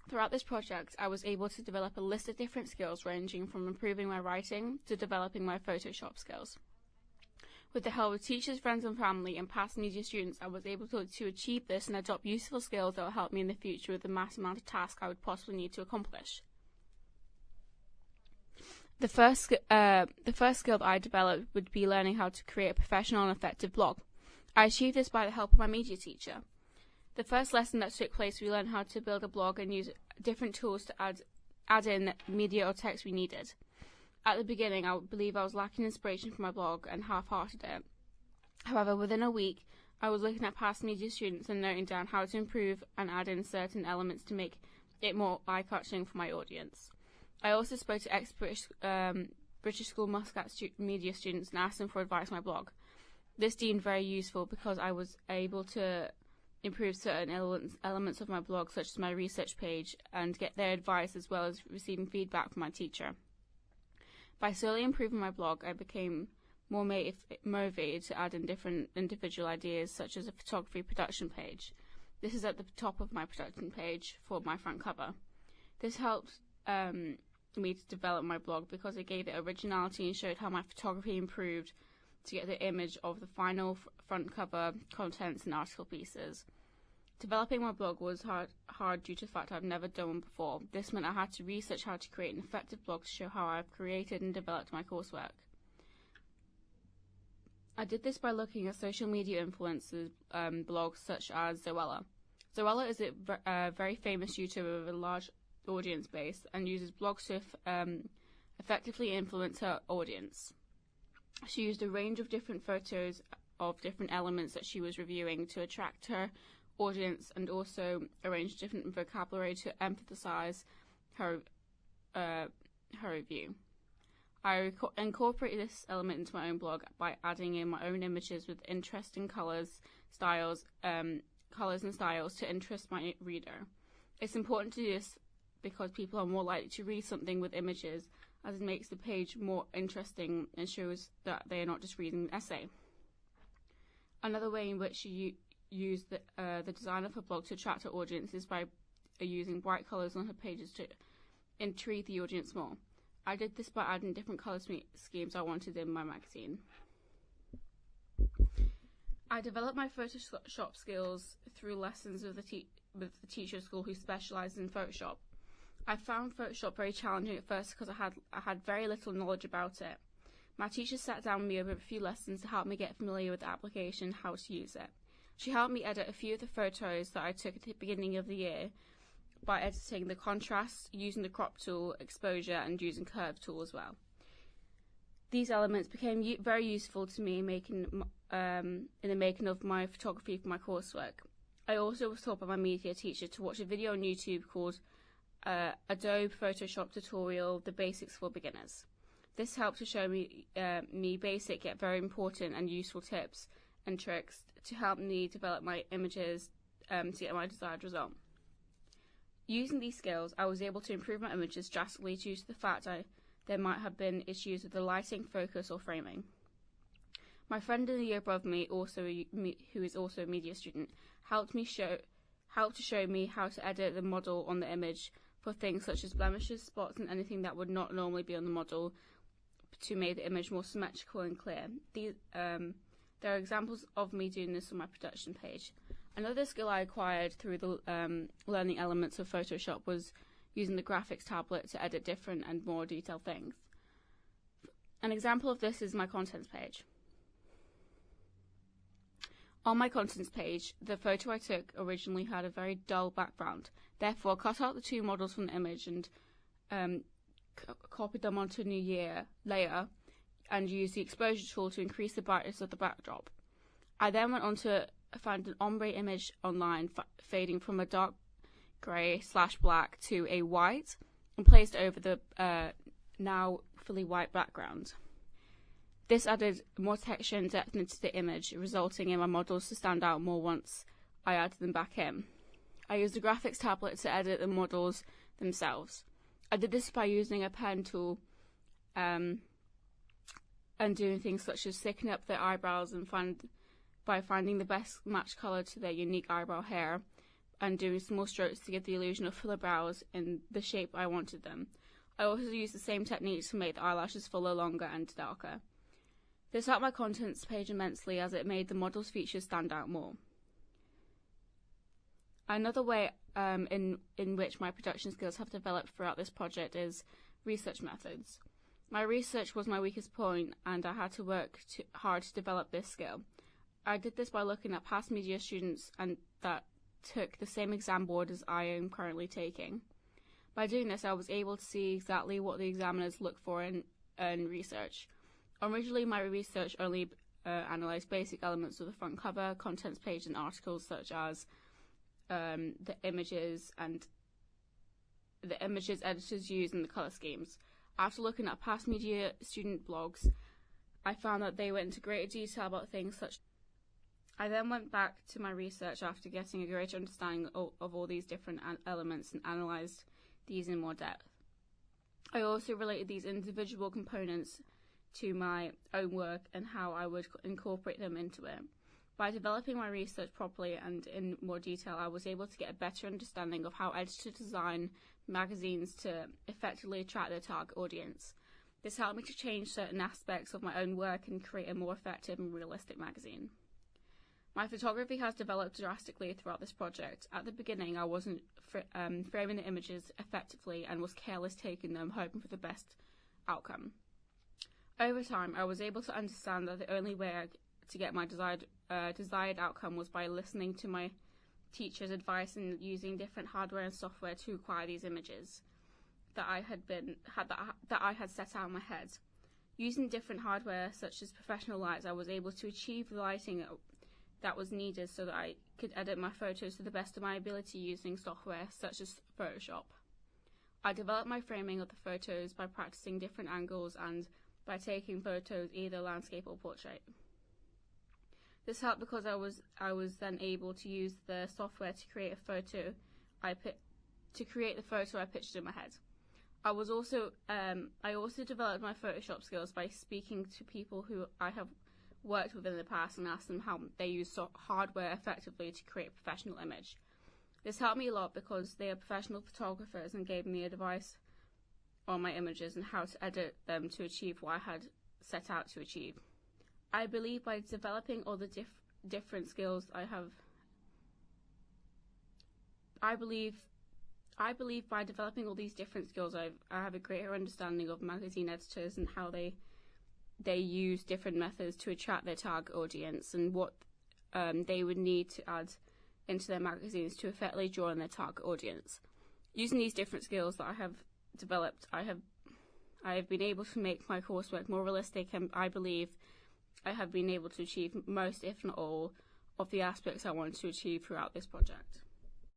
Throughout this project, I was able to develop a list of different skills ranging from improving my writing to developing my Photoshop skills. With the help of teachers, friends and family and past media students, I was able to achieve this and adopt useful skills that will help me in the future with the mass amount of tasks I would possibly need to accomplish. The first skill that I developed would be learning how to create a professional and effective blog. I achieved this by the help of my media teacher. The first lesson that took place, we learned how to build a blog and use different tools to add in media or text we needed. At the beginning, I believe I was lacking inspiration for my blog and half-hearted it. However, within a week, I was looking at past media students and noting down how to improve and add in certain elements to make it more eye-catching for my audience. I also spoke to ex-British School Muscat media students and asked them for advice on my blog. This deemed very useful because I was able to improve certain elements of my blog, such as my research page, and get their advice as well as receiving feedback from my teacher. By slowly improving my blog, I became more motivated to add in different individual ideas, such as a photography production page. This is at the top of my production page for my front cover. This helped me to develop my blog because it gave it originality and showed how my photography improved to get the image of the final front cover contents and article pieces. Developing my blog was hard due to the fact I've never done one before. This meant I had to research how to create an effective blog to show how I've created and developed my coursework. I did this by looking at social media influencers blogs such as Zoella. Zoella is a very famous YouTuber with a large audience base and uses blogs to effectively influence her audience. She used a range of different photos of different elements that she was reviewing to attract her audience and also arranged different vocabulary to emphasize her review. I incorporated this element into my own blog by adding in my own images with interesting colors and styles to interest my reader. It's important to do this because people are more likely to read something with images, as it makes the page more interesting and shows that they are not just reading an essay. Another way in which she used the design of her blog to attract her audience is by using bright colours on her pages to intrigue the audience more. I did this by adding different colour schemes I wanted in my magazine. I developed my Photoshop skills through lessons with the teacher at school who specialised in Photoshop. I found Photoshop very challenging at first because I had very little knowledge about it. My teacher sat down with me over a few lessons to help me get familiar with the application and how to use it. She helped me edit a few of the photos that I took at the beginning of the year by editing the contrast, using the crop tool, exposure, and using curve tool as well. These elements became very useful to me in the making of my photography for my coursework. I also was taught by my media teacher to watch a video on YouTube called Adobe Photoshop Tutorial: The Basics for Beginners. This helped to show me basic yet very important and useful tips and tricks to help me develop my images to get my desired result. Using these skills, I was able to improve my images drastically due to the fact there might have been issues with the lighting, focus, or framing. My friend in the year above me, who is also a media student, helped to show me how to edit the model on the image for things such as blemishes, spots, and anything that would not normally be on the model to make the image more symmetrical and clear. There are examples of me doing this on my production page. Another skill I acquired through the learning elements of Photoshop was using the graphics tablet to edit different and more detailed things. An example of this is my contents page. On my contents page, the photo I took originally had a very dull background. Therefore, I cut out the two models from the image and copied them onto a new layer and used the exposure tool to increase the brightness of the backdrop. I then went on to find an ombre image online fading from a dark grey/black to a white and placed it over the now fully white background. This added more texture and depth into the image, resulting in my models to stand out more once I added them back in. I used the graphics tablet to edit the models themselves. I did this by using a pen tool and doing things such as thickening up their eyebrows and by finding the best match colour to their unique eyebrow hair. and doing small strokes to give the illusion of fuller brows in the shape I wanted them. I also used the same techniques to make the eyelashes fuller, longer, and darker. This helped my contents page immensely as it made the model's features stand out more. Another way in which my production skills have developed throughout this project is research methods. My research was my weakest point, and I had to work hard to develop this skill. I did this by looking at past media students and that took the same exam board as I am currently taking. By doing this, I was able to see exactly what the examiners look for in research. Originally, my research only analysed basic elements of the front cover, contents page, and articles such as the images editors use and the colour schemes. After looking at past media student blogs, I found that they went into greater detail about things such. I then went back to my research after getting a greater understanding of all these different elements and analysed these in more depth. I also related these individual components to my own work and how I would incorporate them into it. By developing my research properly and in more detail, I was able to get a better understanding of how editors design magazines to effectively attract their target audience. This helped me to change certain aspects of my own work and create a more effective and realistic magazine. My photography has developed drastically throughout this project. At the beginning, I wasn't framing the images effectively and was careless taking them, hoping for the best outcome. Over time, I was able to understand that the only way to get my desired outcome was by listening to my teacher's advice and using different hardware and software to acquire these images that I had set out in my head. Using different hardware such as professional lights, I was able to achieve the lighting that was needed so that I could edit my photos to the best of my ability using software such as Photoshop. I developed my framing of the photos by practicing different angles and by taking photos either landscape or portrait. This helped because I was then able to use the software to create the photo I pictured in my head. I also developed my Photoshop skills by speaking to people who I have worked with in the past and asked them how they use hardware effectively to create a professional image. This helped me a lot because they are professional photographers and gave me advice on my images and how to edit them to achieve what I had set out to achieve. I believe by developing all the different skills I believe by developing all these different skills I have a greater understanding of magazine editors and how they use different methods to attract their target audience and what they would need to add into their magazines to effectively draw in their target audience. Using these different skills that I have developed, I have been able to make my coursework more realistic, and I believe I have been able to achieve most, if not all, of the aspects I wanted to achieve throughout this project.